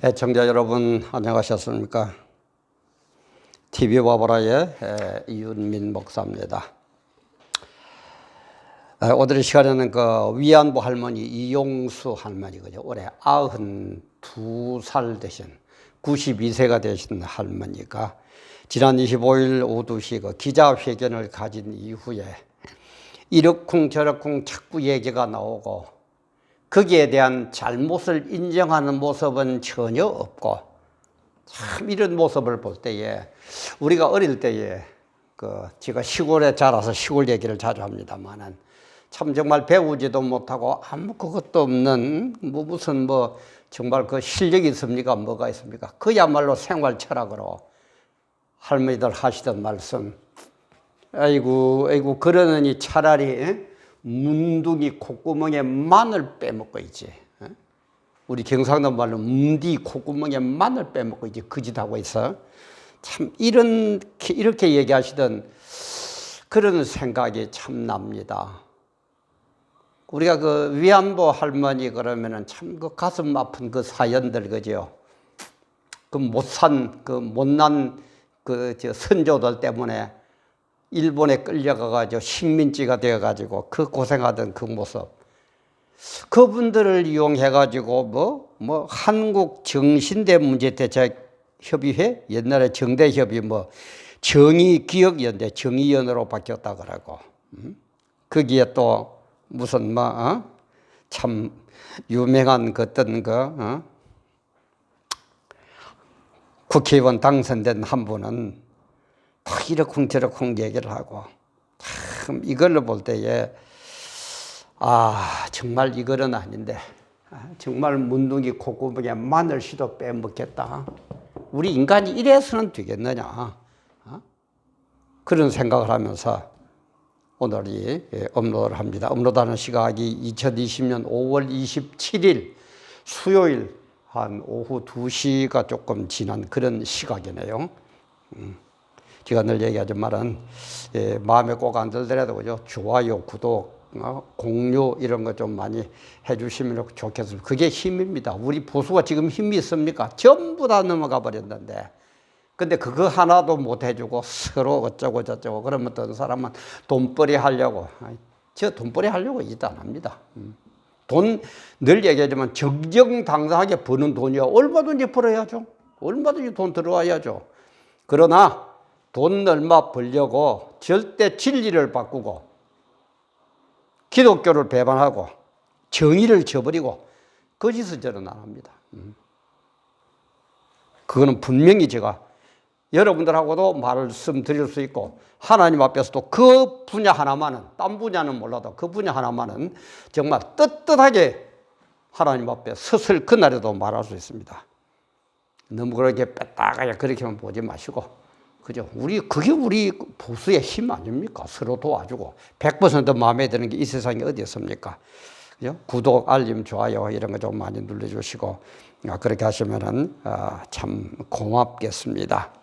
애청자 여러분 안녕하셨습니까? TV 와보라의 이윤민 목사입니다. 오늘 시간에는 그 위안부 할머니 이용수 할머니, 그죠? 올해 92살 되신 92세가 되신 할머니가 지난 25일 오후 2시 그 기자회견을 가진 이후에 이러쿵 저러쿵 자꾸 얘기가 나오고 거기에 대한 잘못을 인정하는 모습은 전혀 없고, 참 이런 모습을 볼 때에 우리가 어릴 때에 제가 시골에 자라서 시골 얘기를 자주 합니다만은 참 정말 배우지도 못하고 아무 그것도 없는 무슨 정말 그 실력이 있습니까? 뭐가 있습니까? 그야말로 생활 철학으로 할머니들 하시던 말씀, 아이고 그러느니 차라리 문둥이 콧구멍에 마늘 빼먹고 있지. 우리 경상도 말로 문디 콧구멍에 마늘 빼먹고 있지. 그 짓 하고 있어. 참 이렇게 얘기하시던 그런 생각이 참 납니다. 우리가 그 위안부 할머니 그러면은 참 그 가슴 아픈 그 사연들, 그죠? 그 못난 선조들 때문에 일본에 끌려가가지고 식민지가 되어가지고 그 고생하던 그 모습, 그분들을 이용해가지고 한국 정신대 문제대책협의회, 옛날에 정대협의 정의기억연대 정의연으로 바뀌었다 그러고, 거기에 또 무슨 참 유명한 국회의원 당선된 한 분은 또 이러쿵저러쿵 얘기를 하고, 참 이걸로 볼 때에 정말 이거는 아닌데, 정말 문둥이 콧구멍에 마늘씨도 빼먹겠다. 우리 인간이 이래서는 되겠느냐, 그런 생각을 하면서 오늘이 업로드를 합니다. 업로드하는 시각이 2020년 5월 27일 수요일 한 오후 2시가 조금 지난 그런 시각이네요. 제가 늘 얘기하지만은 마음에 꼭 안 들더라도, 그죠? 좋아요, 구독, 공유 이런 거 좀 많이 해주시면 좋겠습니다. 그게 힘입니다. 우리 보수가 지금 힘이 있습니까? 전부 다 넘어가 버렸는데, 근데 그거 하나도 못 해주고 서로 어쩌고 저쩌고 그러면 어떤 사람은 돈벌이 하려고, 저 돈벌이 하려고 이 짓 안 합니다. 돈 늘 얘기하지만 정정당당하게 버는 돈이야 얼마든지 벌어야죠. 얼마든지 돈 들어와야죠. 그러나 돈 얼마 벌려고 절대 진리를 바꾸고 기독교를 배반하고 정의를 저버리고 그 짓은 저는 안 합니다. 그거는 분명히 제가 여러분들하고도 말씀드릴 수 있고, 하나님 앞에서도 그 분야 하나만은, 딴 분야는 몰라도 그 분야 하나만은 정말 떳떳하게 하나님 앞에 섰을 그날에도 말할 수 있습니다. 너무 그렇게 뺐다가 그렇게만 보지 마시고, 그죠? 그게 우리 보수의 힘 아닙니까? 서로 도와주고 100% 마음에 드는 게 이 세상에 어디 있습니까? 그죠? 구독, 알림, 좋아요 이런 거 좀 많이 눌러주시고, 그렇게 하시면은 참 고맙겠습니다.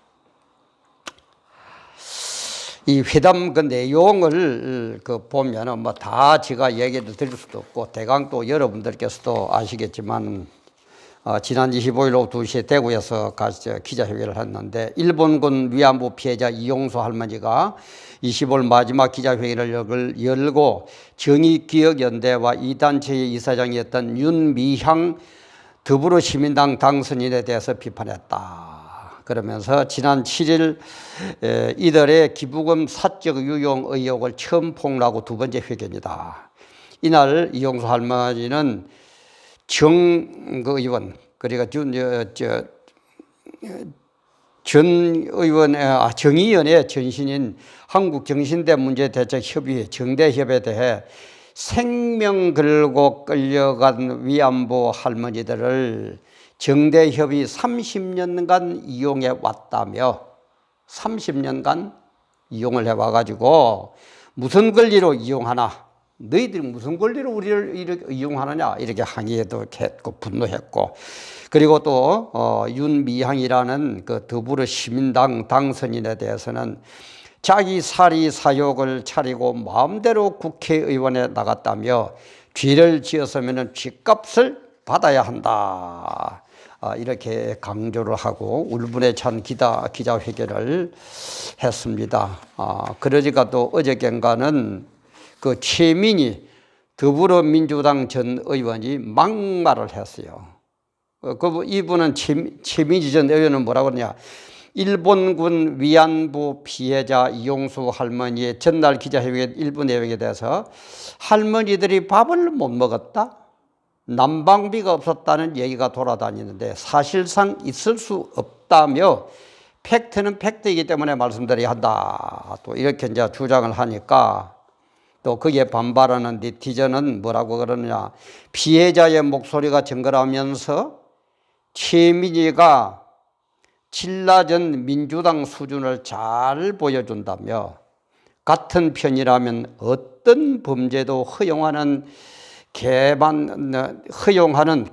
이 회담 그 내용을 보면은 다 제가 얘기를 드릴 수도 없고, 대강 또 여러분들께서도 아시겠지만, 지난 25일 오후 2시에 대구에서 기자회견을 했는데, 일본군 위안부 피해자 이용수 할머니가 25일 마지막 기자회견을 열고 정의기억연대와 이 단체의 이사장이었던 윤미향 더불어시민당 당선인에 대해서 비판했다. 그러면서 지난 7일 이들의 기부금 사적 유용 의혹을 처음 폭로하고 두 번째 회견이다. 이날 이용수 할머니는 정 의원, 그러니까 정의연의 전신인 한국정신대 문제대책협의회 정대협에 대해 생명 걸고 끌려간 위안부 할머니들을 정대협이 30년간 이용해 왔다며, 30년간 이용을 해와가지고 무슨 권리로 이용하나, 너희들이 무슨 권리로 우리를 이렇게 이용하느냐, 이렇게 항의도 했고 분노했고, 그리고 또 윤미향이라는 그 더불어시민당 당선인에 대해서는 자기 사리 사욕을 차리고 마음대로 국회의원에 나갔다며 죄를 지었으면 죗값을 받아야 한다. 이렇게 강조를 하고 울분에 찬 기자회견을 했습니다. 그러니까 또 어저께인가는 그 최민희 더불어민주당 전 의원이 막말을 했어요. 이분은 최민희 전 의원은 뭐라고 그러냐. 일본군 위안부 피해자 이용수 할머니의 전날 기자회견 일부 내용에 대해서 할머니들이 밥을 못 먹었다? 난방비가 없었다는 얘기가 돌아다니는데 사실상 있을 수 없다며 팩트는 팩트이기 때문에 말씀드려야 한다. 또 이렇게 이제 주장을 하니까 또 거기에 반발하는 네티즌은 뭐라고 그러느냐. 피해자의 목소리가 정갈하면서 최민희가 신라전 민주당 수준을 잘 보여준다며 같은 편이라면 어떤 범죄도 허용하는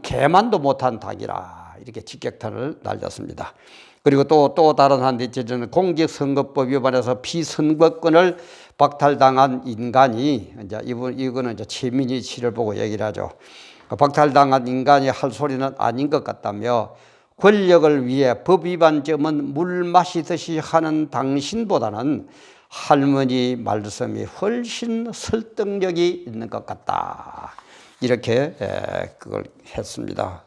개만도 못한 당이라 이렇게 직격탄을 날렸습니다. 그리고 또 다른 한 네티즌은 공직선거법 위반해서 피선거권을 박탈당한 인간이 이거는 이제 최민희 씨를 보고 얘기를 하죠. 박탈당한 인간이 할 소리는 아닌 것 같다며 권력을 위해 법 위반점은 물 마시듯이 하는 당신보다는 할머니 말씀이 훨씬 설득력이 있는 것 같다. 이렇게 그걸 했습니다.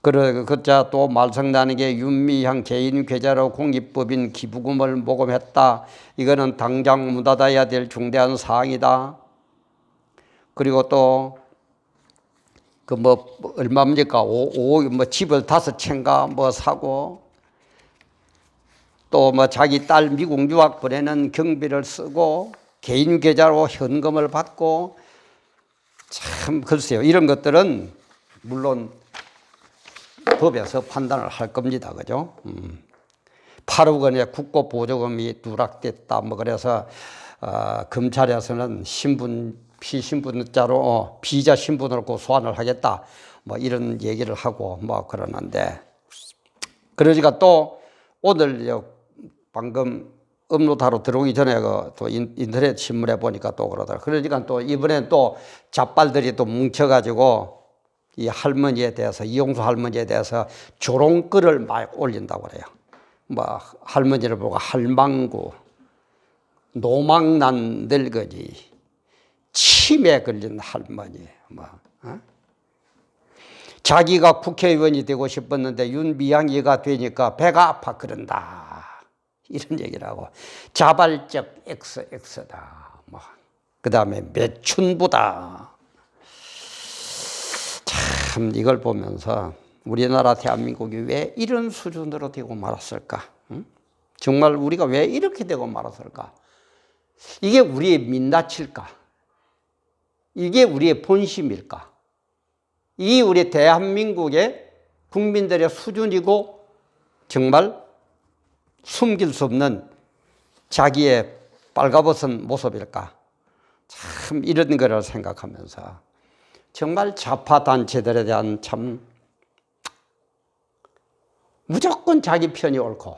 그러자 또 말썽나는게 윤미향 개인 계좌로 공익법인 기부금을 모금했다. 이거는 당장 문 닫아야 될 중대한 사항이다. 그리고 또 얼마입니까? 집을 5채인가 사고 또 자기 딸 미국 유학 보내는 경비를 쓰고 개인 계좌로 현금을 받고 참 글쎄요. 이런 것들은 물론 법에서 판단을 할 겁니다. 그죠? 8억 원의 국고보조금이 누락됐다. 그래서 검찰에서는 피신분자로 비자 신분으로 소환을 하겠다. 이런 얘기를 하고 그러는데 그러니까 또 오늘 방금 업로드하러 들어오기 전에 또 인터넷 신문에 보니까 또 그러더라고요. 그러니까 또 이번엔 또 잡발들이 또 뭉쳐가지고 이 할머니에 대해서 이용수 할머니에 대해서 조롱글을 막 올린다고 그래요. 할머니를 보고 할망구, 노망난 늙은이, 치매 걸린 할머니, 자기가 국회의원이 되고 싶었는데 윤미향이가 되니까 배가 아파 그런다. 이런 얘기를 하고 자발적 XX다. 그 다음에 매춘부다. 참 이걸 보면서 우리나라 대한민국이 왜 이런 수준으로 되고 말았을까? 정말 우리가 왜 이렇게 되고 말았을까? 이게 우리의 민낯일까? 이게 우리의 본심일까? 이 우리 대한민국의 국민들의 수준이고 정말 숨길 수 없는 자기의 빨가벗은 모습일까? 참 이런 거를 생각하면서 정말 좌파 단체들에 대한 참 무조건 자기 편이 옳고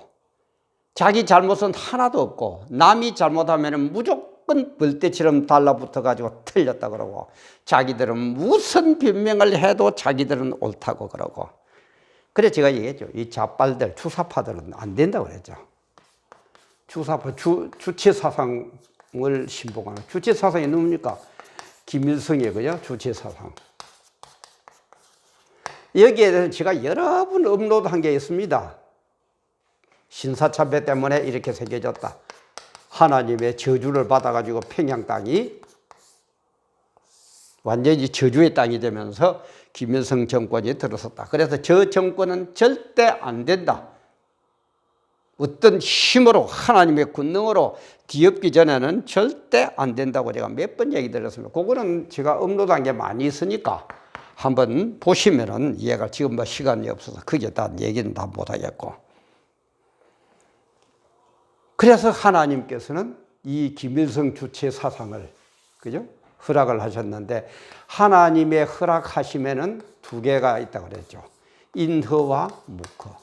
자기 잘못은 하나도 없고 남이 잘못하면 무조건 벌떼처럼 달라붙어 가지고 틀렸다 그러고 자기들은 무슨 변명을 해도 자기들은 옳다고 그러고 그래 제가 얘기했죠. 이 좌빨들 주사파들은 안 된다고 그랬죠. 주사파 주체사상을 신봉하는 주체사상이 누굽니까? 김일성이고요. 주체사상. 여기에 대해서 제가 여러 번 업로드한 게 있습니다. 신사참배 때문에 이렇게 새겨졌다. 하나님의 저주를 받아가지고 평양 땅이 완전히 저주의 땅이 되면서 김일성 정권이 들어섰다. 그래서 저 정권은 절대 안 된다. 어떤 힘으로 하나님의 권능으로 뒤엎기 전에는 절대 안 된다고 제가 몇 번 얘기 드렸습니다. 그거는 제가 업로드한 게 많이 있으니까 한번 보시면은 이해가 지금 시간이 없어서 그게 다 얘기는 다 못하겠고. 그래서 하나님께서는 이 김일성 주체 사상을 그죠? 허락을 하셨는데 하나님의 허락하심에는 두 개가 있다고 그랬죠. 인허와 묵허.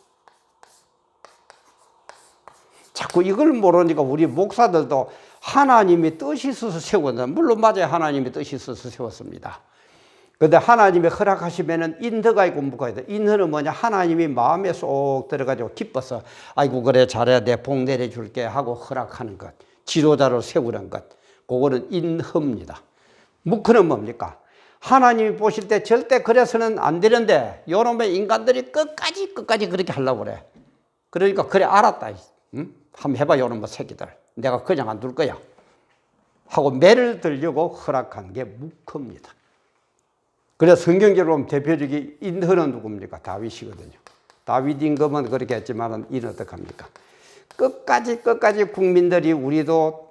자꾸 이걸 모르니까 우리 목사들도 하나님이 뜻이 있어서 세웠는데 물론 맞아요. 하나님이 뜻이 있어서 세웠습니다. 근데 하나님이 허락하시면은 인허가 있고 묵어야 돼. 인허는 뭐냐? 하나님이 마음에 쏙 들어가지고 기뻐서 아이고 그래 잘해 내 복 내려줄게 하고 허락하는 것. 지도자로 세우는 것. 그거는 인허입니다. 묵허는 뭡니까? 하나님이 보실 때 절대 그래서는 안 되는데 요놈의 인간들이 끝까지 그렇게 하려고 그래. 그러니까 그래 알았다. 응? 한번 해봐 요놈의 새끼들. 내가 그냥 안 둘 거야. 하고 매를 들려고 허락한 게 묵허입니다. 그래서 성경적으로 보면 대표적인 인허는 누굽니까? 다윗이거든요. 다윗 임금은 그렇게 했지만 이는 어떡합니까? 끝까지 국민들이 우리도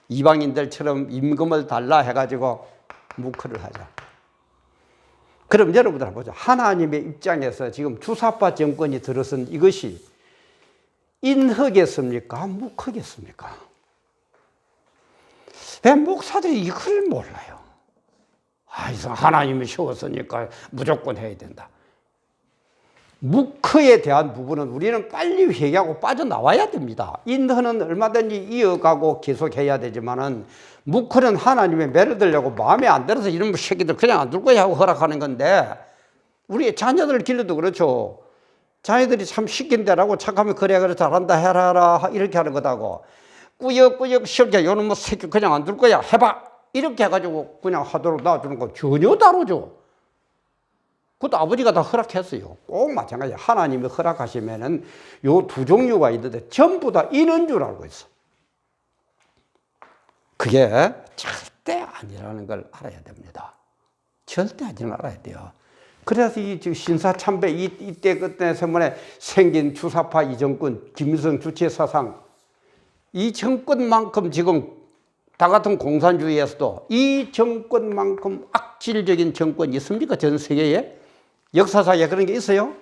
이방인들처럼 임금을 달라 해가지고 묵허를 하자. 그럼 여러분들 보죠. 하나님의 입장에서 지금 주사파 정권이 들어선 이것이 인허겠습니까? 묵허겠습니까? 왜 목사들이 이걸 몰라요? 하나님이 쉬웠으니까 무조건 해야 된다. 묵허에 대한 부분은 우리는 빨리 회개하고 빠져나와야 됩니다. 인허는 얼마든지 이어가고 계속해야 되지만은 묵허는 하나님의 매를 들려고 마음에 안 들어서 이런 새끼들 그냥 안 둘 거야 하고 허락하는 건데 우리 자녀들 길러도 그렇죠. 자녀들이 참 시킨 대로하고 착하면 그래 잘한다 해라 이렇게 하는 거다고 꾸역꾸역 시험자 요놈 뭐 새끼 그냥 안 둘 거야 해봐 이렇게 해가지고 그냥 하도록 놔주는 거 전혀 다르죠. 그것도 아버지가 다 허락했어요. 꼭 마찬가지예요. 하나님이 허락하시면은 요 두 종류가 있는데 전부 다 인은 줄 알고 있어. 그게 절대 아니라는 걸 알아야 됩니다. 절대 아니라는 걸 알아야 돼요. 그래서 이 신사참배 이때 그때 세문에 생긴 주사파 이정권 김일성 주체 사상 이 정권만큼 지금 다 같은 공산주의에서도 이 정권만큼 악질적인 정권이 있습니까? 전 세계에? 역사상에 그런 게 있어요?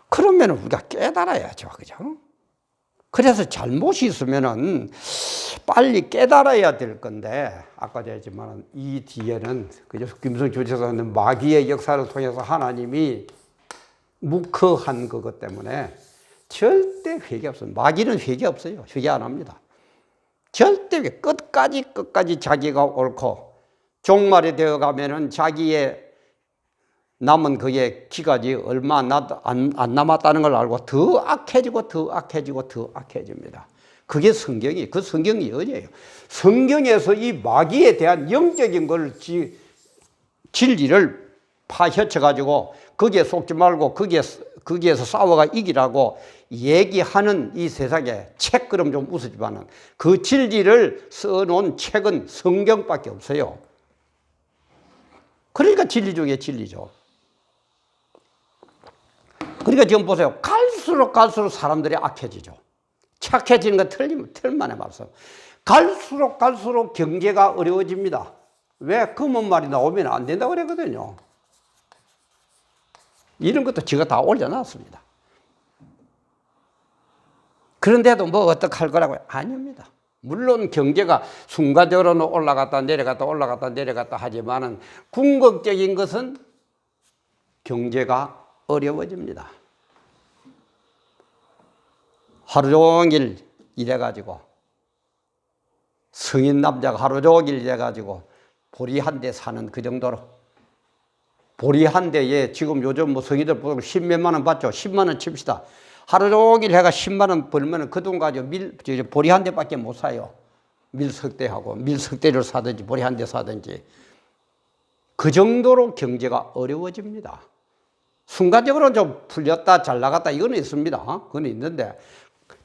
그러면 우리가 깨달아야죠. 그죠? 그래서 잘못이 있으면은 빨리 깨달아야 될 건데, 아까도 했지만 이 뒤에는, 그죠? 김일성 주체사는 마귀의 역사를 통해서 하나님이 묵허한 그것 때문에 절대 회개 없어요. 마귀는 회개 없어요. 회개 안 합니다. 절대 끝까지 자기가 옳고 종말이 되어 가면은 자기의 남은 그의 기간이 얼마 안 남았다는 걸 알고 더 악해집니다. 그게 그 성경이 어디예요? 성경에서 이 마귀에 대한 영적인 걸 진리를 파헤쳐 가지고 거기에 속지 말고 거기에서 싸워가 이기라고 얘기하는 이 세상에 책 그럼 좀 웃으지만은 그 진리를 써놓은 책은 성경밖에 없어요. 그러니까 진리 중에 진리죠. 그러니까 지금 보세요. 갈수록 사람들이 악해지죠. 착해지는 건 틀만의 말씀. 갈수록 경제가 어려워집니다. 왜? 금은 말이 나오면 안 된다고 그랬거든요. 이런 것도 제가 다 올려놨습니다. 그런데도 뭐 어떡할 거라고요? 아닙니다. 물론 경제가 순간적으로는 올라갔다 내려갔다 하지만은 궁극적인 것은 경제가 어려워집니다. 하루 종일 일해가지고 성인 남자가 하루 종일 일해가지고 보리 한 대 사는 그 정도로 보리 한 대에 지금 요즘 뭐 성인들 보통 10몇만 원 받죠. 10만 원 칩시다. 하루 종일 해가 10만 원 벌면 그 돈 가지고 보리 한 대밖에 못 사요. 밀석대하고 밀석대를 사든지 보리 한 대 사든지 그 정도로 경제가 어려워집니다. 순간적으로 좀 풀렸다 잘 나갔다 이거는 있습니다. 그건 있는데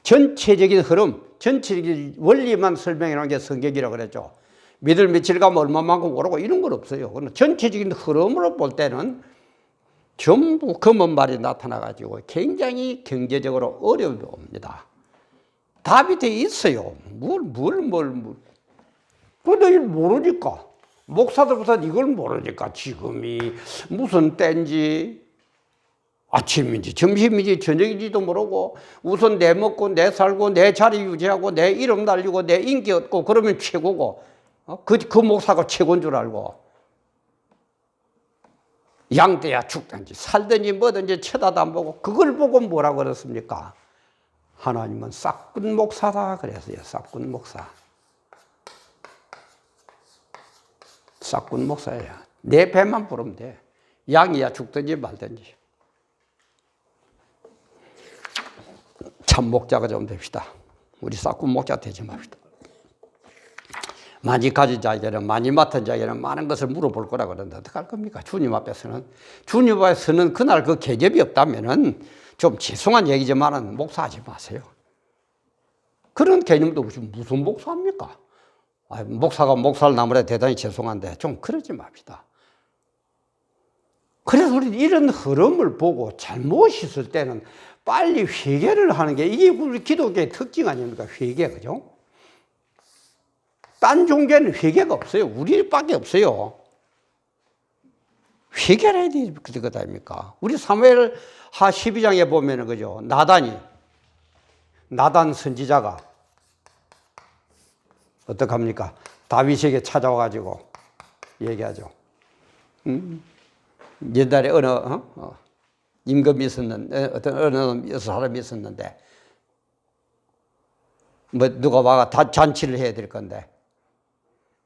전체적인 흐름, 전체적인 원리만 설명해 놓은 게 성경이라고 그랬죠. 믿을 며칠 가면 얼마만큼 오르고 이런 건 없어요. 그건 전체적인 흐름으로 볼 때는 전부 검은 말이 나타나가지고 굉장히 경제적으로 어려웁니다. 답이 돼 있어요. 근데 이걸 모르니까. 목사들부터 이걸 모르니까 지금이 무슨 때인지 아침인지 점심인지 저녁인지도 모르고 우선 내 먹고 내 살고 내 자리 유지하고 내 이름 날리고 내 인기 얻고 그러면 최고고 그 목사가 최고인 줄 알고 양떼야 죽든지 살든지 뭐든지 쳐다도 안 보고 그걸 보고 뭐라고 그랬습니까? 하나님은 싹군 목사다 그랬어요. 싹군 목사. 싹군 목사예요. 내 배만 부르면 돼. 양이야 죽든지 말든지. 참 목자가 좀 됩시다. 우리 싹군 목자 되지 맙시다. 많이 가진 자에게는, 많이 맡은 자에게는 많은 것을 물어볼 거라 그러는데 어떡할 겁니까? 주님 앞에서는. 주님 앞에서는 그날 그 계접이 없다면은 좀 죄송한 얘기지만은 목사하지 마세요. 그런 개념도 무슨 목사입니까? 목사가 목사를 나무래 대단히 죄송한데 좀 그러지 맙시다. 그래서 우리 이런 흐름을 보고 잘못 있을 때는 빨리 회개를 하는 게 이게 우리 기독교의 특징 아닙니까? 회개, 그죠? 딴 종교에는 회개가 없어요. 우리밖에 없어요. 회개를 해야 되는 것 아닙니까? 우리 사무엘하 12장에 보면은, 그죠? 나단 선지자가 어떡합니까? 다윗에게 찾아와가지고 얘기하죠. 옛날에 임금이 있었는데, 어느 사람이 있었는데, 누가 와가 잔치를 해야 될 건데,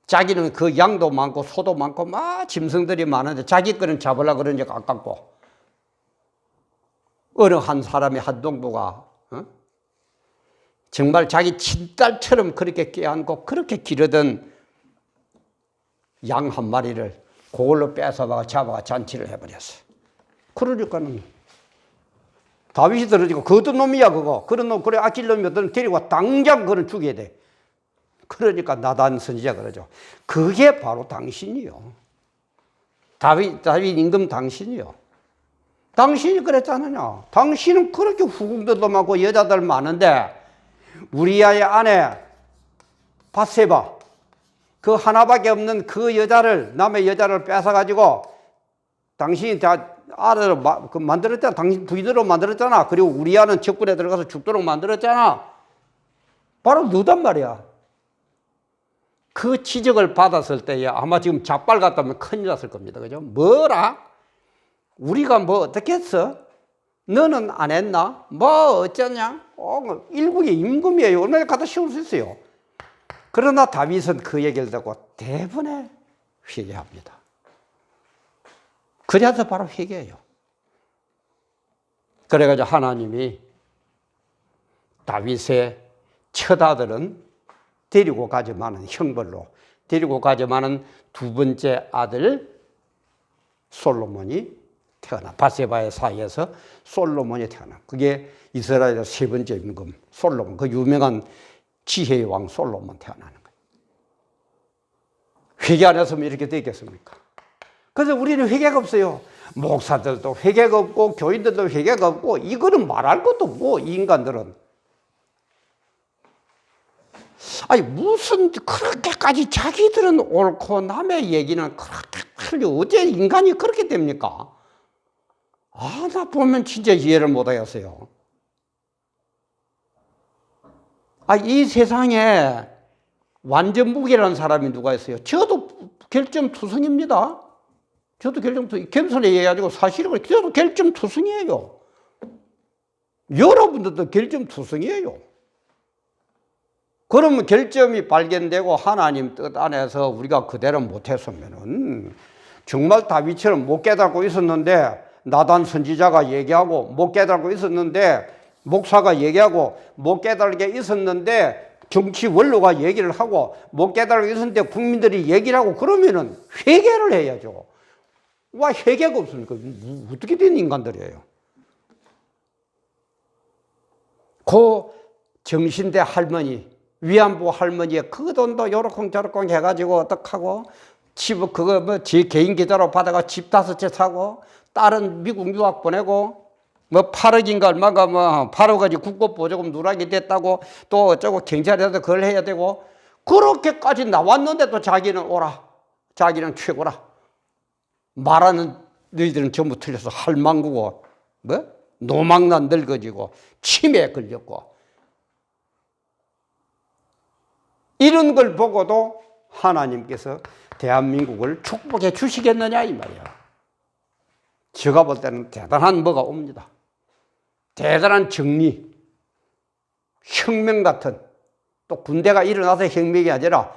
자기는 그 양도 많고 소도 많고 막 짐승들이 많은데 자기 거는 잡으려고 그러니 아깝고, 어느 한 사람이 한 동부가 정말 자기 친딸처럼 그렇게 껴안고 그렇게 기르던 양 한 마리를 그걸로 뺏어가 잡아가 잔치를 해버렸어. 그러니까는 다윗이 들어지고 그것도 놈이야 그거. 그런 놈 그래 아낄 놈이 어떤 데리고 당장 그를 죽여야 돼. 그러니까 나단 선지자 그러죠. 그게 바로 당신이요. 다윗 임금 당신이요. 당신이 그랬잖아요. 당신은 그렇게 후궁들도 많고 여자들 많은데 우리아의 아내 밧세바 그 하나밖에 없는 그 여자를 남의 여자를 뺏어가지고 당신이 다 아들을 만들었잖아. 당신 부인으로 만들었잖아. 그리고 우리아는 적군에 들어가서 죽도록 만들었잖아. 바로 너단 말이야. 그 지적을 받았을 때에 아마 지금 자빨 같다면 큰일 났을 겁니다. 그죠? 뭐라? 우리가 뭐 어떻게 했어? 너는 안 했나? 뭐 어쩌냐? 일국의 임금이에요. 얼마나 갖다 씌울 수 있어요. 그러나 다윗은 그 얘기를 듣고 대번에 회개합니다. 그래서 바로 회개예요. 그래가지고 하나님이 다윗의 첫 아들은 데리고 가지만은 형벌로 데리고 가지만은 두 번째 아들 솔로몬이 태어나 밧세바의 사이에서 솔로몬이 태어나. 그게 이스라엘의 세 번째 임금 솔로몬, 그 유명한 지혜의 왕 솔로몬 태어나는 거예요. 회개 안 했으면 이렇게 되겠습니까? 그래서 우리는 회개가 없어요. 목사들도 회개가 없고 교인들도 회개가 없고 이거는 말할 것도 없고 이 인간들은. 아니 무슨 그렇게까지 자기들은 옳고 남의 얘기는 그렇게 틀려. 어째 인간이 그렇게 됩니까? 나 보면 진짜 이해를 못하겠어요. 이 세상에 완전 무기라는 사람이 누가 있어요? 저도 결점투성입니다. 저도 결점투성. 겸손히 얘기해가지고 사실은 저도 결점투성이에요. 여러분들도 결점투성이에요. 그러면 결점이 발견되고 하나님 뜻 안에서 우리가 그대로 못했으면은 정말 다윗처럼 못 깨닫고 있었는데 나단 선지자가 얘기하고 못 깨닫고 있었는데 목사가 얘기하고 못 깨닫게 있었는데 정치 원로가 얘기를 하고 못 깨닫고 있었는데 국민들이 얘기를 하고 그러면은 회개를 해야죠. 와, 회개가 없으니까 어떻게 된 인간들이에요? 그 정신대 할머니, 위안부 할머니의 그 돈도 요렇쿵저렇쿵 해가지고 어떡하고 집 그거 뭐 제 개인 계좌로 받아가 집 5채 사고 딸은 미국 유학 보내고 뭐 8억인가 얼마가 뭐 8억까지 국고보조금 누락이 됐다고 또 어쩌고 경찰에서 그걸 해야 되고 그렇게까지 나왔는데 또 자기는 오라, 자기는 최고라 말하는 너희들은 전부 틀려서 할망구고 뭐 노망난 늙어지고 치매에 걸렸고 이런 걸 보고도 하나님께서 대한민국을 축복해 주시겠느냐 이 말이야. 제가 볼 때는 대단한 뭐가 옵니다. 대단한 정리, 혁명 같은, 또 군대가 일어나서 혁명이 아니라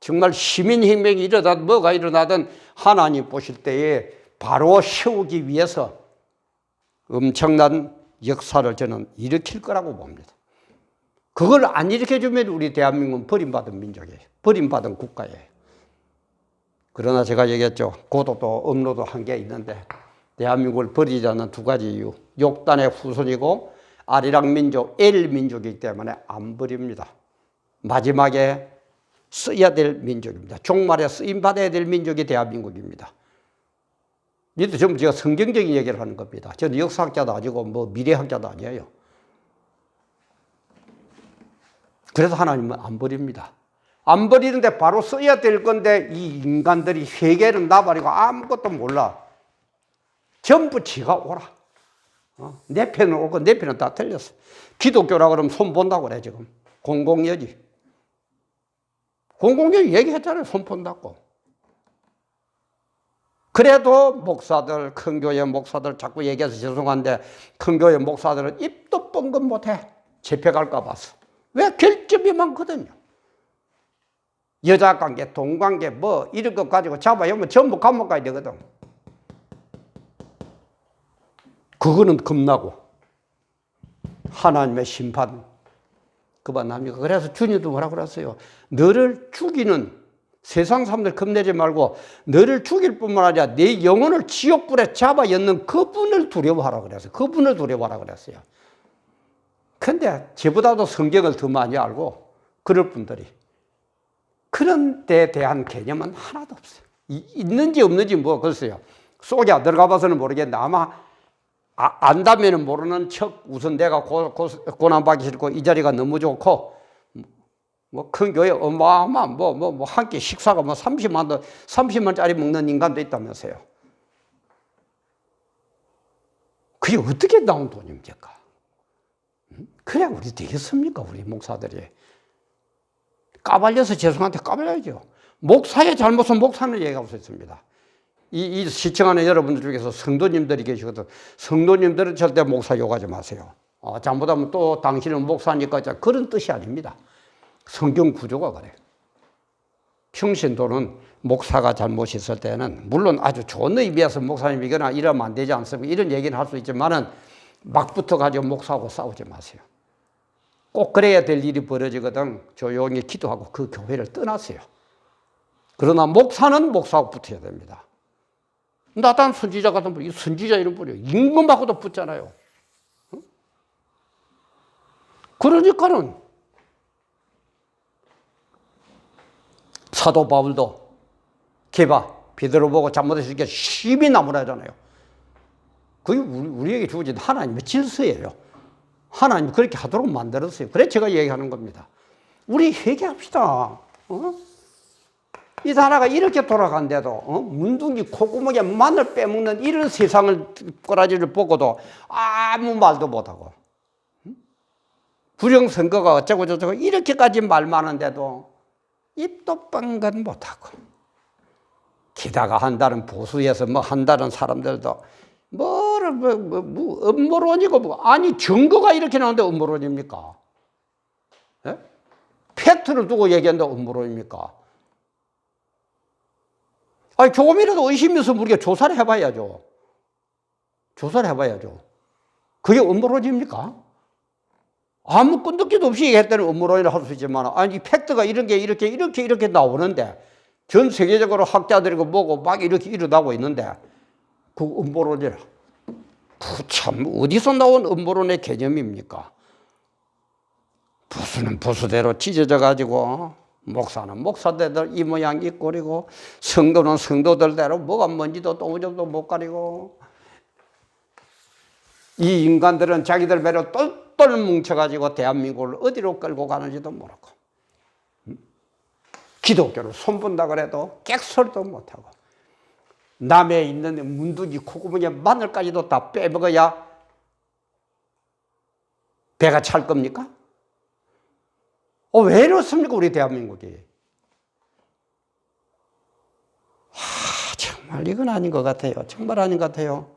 정말 시민혁명이 일어나든 뭐가 일어나든 하나님 보실 때에 바로 세우기 위해서 엄청난 역사를 저는 일으킬 거라고 봅니다. 그걸 안 일으켜주면 우리 대한민국은 버림받은 민족이에요. 버림받은 국가예요. 그러나 제가 얘기했죠. 고도도 업로도 한계가 있는데 대한민국을 버리지 않는 두 가지 이유. 욕단의 후손이고 아리랑 민족, L민족이기 때문에 안 버립니다. 마지막에 써야 될 민족입니다. 종말에 쓰임받아야 될 민족이 대한민국입니다. 이것도 전부 제가 성경적인 얘기를 하는 겁니다. 저는 역사학자도 아니고 뭐 미래학자도 아니에요. 그래서 하나님은 안 버립니다. 안 버리는데 바로 써야 될 건데 이 인간들이 회개는 나발이고 아무것도 몰라. 전부 지가 오라. 내 편은 옳고 내 편은 다 틀렸어. 기독교라 그러면 손 본다고 그래 지금. 공공여지. 공공여지 얘기했잖아요. 손 본다고. 그래도 목사들, 큰 교회 목사들 자꾸 얘기해서 죄송한데 큰 교회 목사들은 입도 뻥긋 못해. 잡혀갈까 봐서. 왜? 결점이 많거든요. 여자관계, 돈관계 뭐 이런 것 가지고 잡아오면 전부 감옥 가야 되거든. 그거는 겁나고 하나님의 심판 그만 납니까? 그래서 주님도 뭐라 그랬어요? 너를 죽이는 세상 사람들 겁내지 말고 너를 죽일 뿐만 아니라 내 영혼을 지옥불에 잡아 였는 그분을 두려워하라 그랬어요. 그분을 두려워하라 그랬어요. 근데 저보다도 성경을 더 많이 알고 그럴 분들이 그런 데에 대한 개념은 하나도 없어요. 있는지 없는지 뭐 글쎄요. 속에 들어가 봐서는 모르겠는데 아마 안다면 모르는 척 우선 내가 고난받기 싫고 이 자리가 너무 좋고 뭐 큰 교회 어마어마한 뭐 한 끼 식사가 뭐 30만짜리 먹는 인간도 있다면서요. 그게 어떻게 나온 돈입니까? 그래 우리 되겠습니까? 우리 목사들이. 까발려서 죄송한데 까발려야죠. 목사의 잘못은 목사는 얘기하고 있습니다. 이 시청하는 여러분들 중에서 성도님들이 계시거든. 성도님들은 절대 목사 욕하지 마세요. 잘못하면 또 당신은 목사니까 그런 뜻이 아닙니다. 성경 구조가 그래요. 평신도는 목사가 잘못이 있을 때는 물론 아주 좋은 의미에서 목사님이거나 이러면 안 되지 않습니까? 이런 얘기는 할 수 있지만은 막 붙어가지고 목사하고 싸우지 마세요. 꼭 그래야 될 일이 벌어지거든. 조용히 기도하고 그 교회를 떠나세요. 그러나 목사는 목사하고 붙어야 됩니다. 나단 선지자 같은 분, 선지자 이런 분이요. 임금하고도 붙잖아요. 그러니까는 사도 바울도 베드로 보고 잘못했으니까 심히 나무라잖아요. 그게 우리에게 주어진 하나님의 질서예요. 하나님이 그렇게 하도록 만들었어요. 그래서 제가 얘기하는 겁니다. 우리 회개합시다. 이 나라가 이렇게 돌아간데도 문둥이 콧구멍에 마늘 빼먹는 이런 세상을 꼬라지를 보고도 아무 말도 못하고 부정선거가 어쩌고 저쩌고 이렇게까지 말 많은데도 입도 뻥긋 못하고 기다가 한다는 보수에서 뭐 한다는 사람들도 음모론이고 아니 증거가 이렇게 나오는데 음모론입니까? 예? 팩트를 두고 얘기하는데 음모론입니까? 아니 조금이라도 의심해서 우리가 조사를 해봐야죠. 조사를 해봐야죠. 그게 음모론입니까? 아무 끈덕지도 없이 얘기했다는 음모론이라 할 수 있지만 아니 팩트가 이런 게 이렇게 나오는데 전 세계적으로 학자들이고 뭐고 막 이렇게 일어나고 있는데 그 음모론이라. 참 어디서 나온 음모론의 개념입니까? 보수는 보수대로 찢어져 가지고 목사는 목사대로 이 모양 이 꼴이고 성도는 성도들대로 뭐가 뭔지도 도무지도 못 가리고 이 인간들은 자기들 배로 똘똘 뭉쳐가지고 대한민국을 어디로 끌고 가는지도 모르고 기독교를 손본다 그래도 객설도 못하고 남에 있는 문둥이 콧구멍에 마늘까지도 다 빼먹어야 배가 찰 겁니까? 왜 이렇습니까 우리 대한민국이? 정말 이건 아닌 것 같아요. 정말 아닌 것 같아요.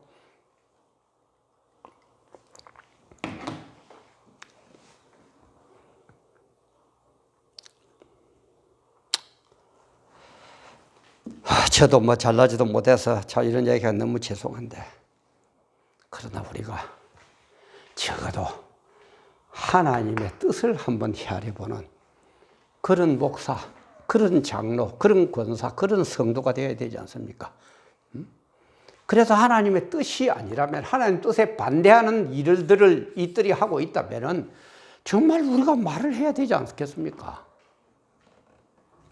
저도 뭐 잘나지도 못해서 이런 얘기가 너무 죄송한데, 그러나 우리가 적어도 하나님의 뜻을 한번 헤아려보는 그런 목사, 그런 장로, 그런 권사, 그런 성도가 되어야 되지 않습니까? 그래서 하나님의 뜻이 아니라면, 하나님 뜻에 반대하는 일들을 이들이 하고 있다면 정말 우리가 말을 해야 되지 않겠습니까?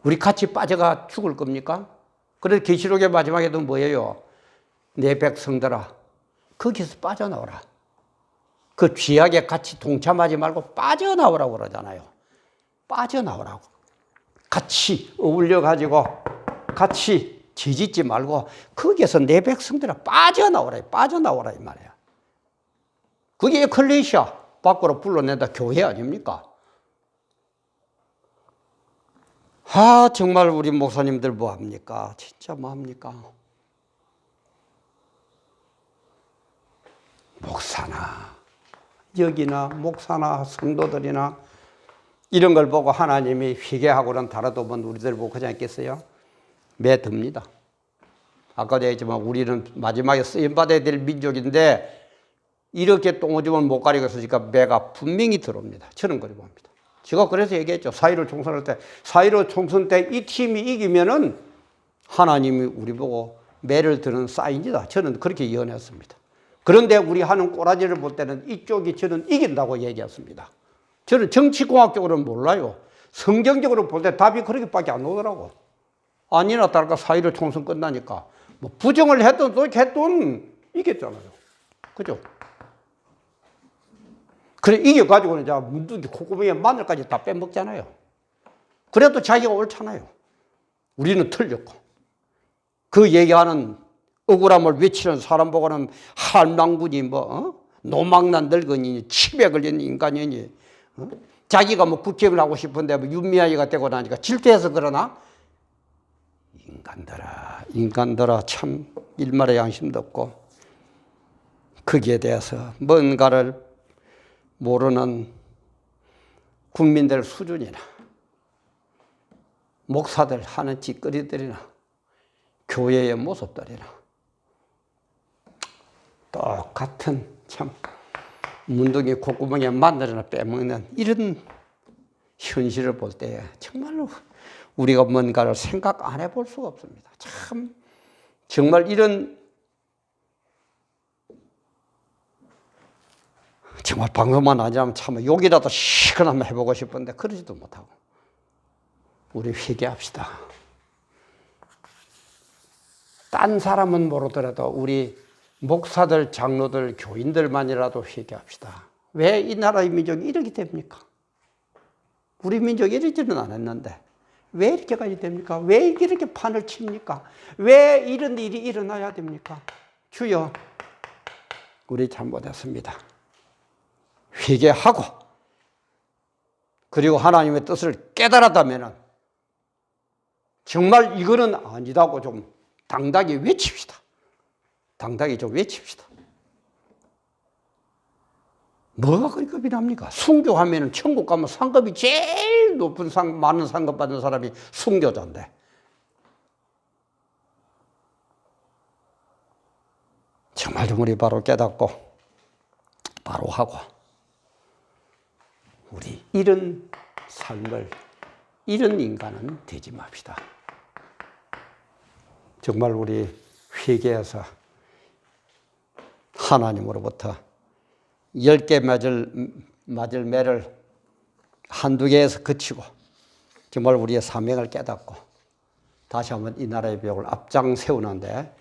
우리 같이 빠져가 죽을 겁니까? 그래서 계시록의 마지막에도 뭐예요? 내 백성들아, 거기서 빠져나오라. 그 쥐약에 같이 동참하지 말고 빠져나오라고 그러잖아요. 빠져나오라고. 같이 어울려가지고 같이 지짓지 말고 거기에서 내 백성들아 빠져나오라. 빠져나오라 이 말이야. 그게 에클레시아, 밖으로 불러낸다 교회 아닙니까? 정말 우리 목사님들 뭐합니까? 진짜 뭐합니까? 목사나 여기나 목사나 성도들이나 이런 걸 보고 하나님이 회개하고는 다르더면 우리들 보고 그러지 않겠어요? 매듭니다. 아까도 얘기했지만 우리는 마지막에 쓰임받아야 될 민족인데 이렇게 똥오줌을 못 가리고 있으니까 매가 분명히 들어옵니다. 저는 그렇게 봅니다. 제가 그래서 얘기했죠. 4.15 총선할 때, 4.15 총선 때 이 팀이 이기면은 하나님이 우리 보고 매를 드는 사인이다. 저는 그렇게 예언했습니다. 그런데 우리 하는 꼬라지를 볼 때는 이쪽이 저는 이긴다고 얘기했습니다. 저는 정치공학적으로는 몰라요. 성경적으로 볼 때 답이 그렇게밖에 안 나오더라고. 아니나 다를까 4.15 총선 끝나니까 뭐 부정을 했든 또 했든 이겼잖아요. 그죠? 그래 이겨가지고는 자 문득이 콧구멍에 마늘까지 다 빼먹잖아요. 그래도 자기가 옳잖아요. 우리는 틀렸고. 그 얘기하는 억울함을 외치는 사람 보고는 할망구니 노망난 늙은이니 치매 걸린 인간이니 자기가 뭐 국회의원을 하고 싶은데 뭐 윤미아이가 되고 나니까 질투해서 그러나? 인간들아 참 일말의 양심도 없고 거기에 대해서 뭔가를 모르는 국민들 수준이나 목사들 하는 짓거리들이나 교회의 모습들이나 똑같은 참 문둥이 콧구멍에 마늘이나 빼먹는 이런 현실을 볼 때 정말로 우리가 뭔가를 생각 안 해볼 수가 없습니다. 참 정말 이런 정말 방송만 아니라면 참 욕이라도 시원하면 해보고 싶은데 그러지도 못하고 우리 회개합시다. 딴 사람은 모르더라도 우리 목사들, 장로들, 교인들만이라도 회개합시다. 왜 이 나라의 민족이 이렇게 됩니까? 우리 민족이 이러지는 않았는데 왜 이렇게까지 됩니까? 왜 이렇게 판을 칩니까? 왜 이런 일이 일어나야 됩니까? 주여, 우리 잘못했습니다. 회개하고 그리고 하나님의 뜻을 깨달았다면 정말 이거는 아니다고 좀 당당히 외칩시다. 당당히 좀 외칩시다. 뭐가 그리 급이 납니까? 순교하면 천국 가면 상급이 제일 높은 많은 상급 받는 사람이 순교자인데. 정말 좀 우리 바로 깨닫고 바로 하고 우리 이런 삶을 이런 인간은 되지 맙시다. 정말 우리 회개해서 하나님으로부터 10개 맞을 매를 한두 개에서 그치고 정말 우리의 사명을 깨닫고 다시 한번 이 나라의 벽을 앞장 세우는데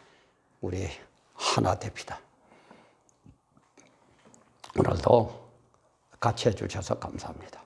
우리 하나 됩시다. 오늘도 같이 해주셔서 감사합니다.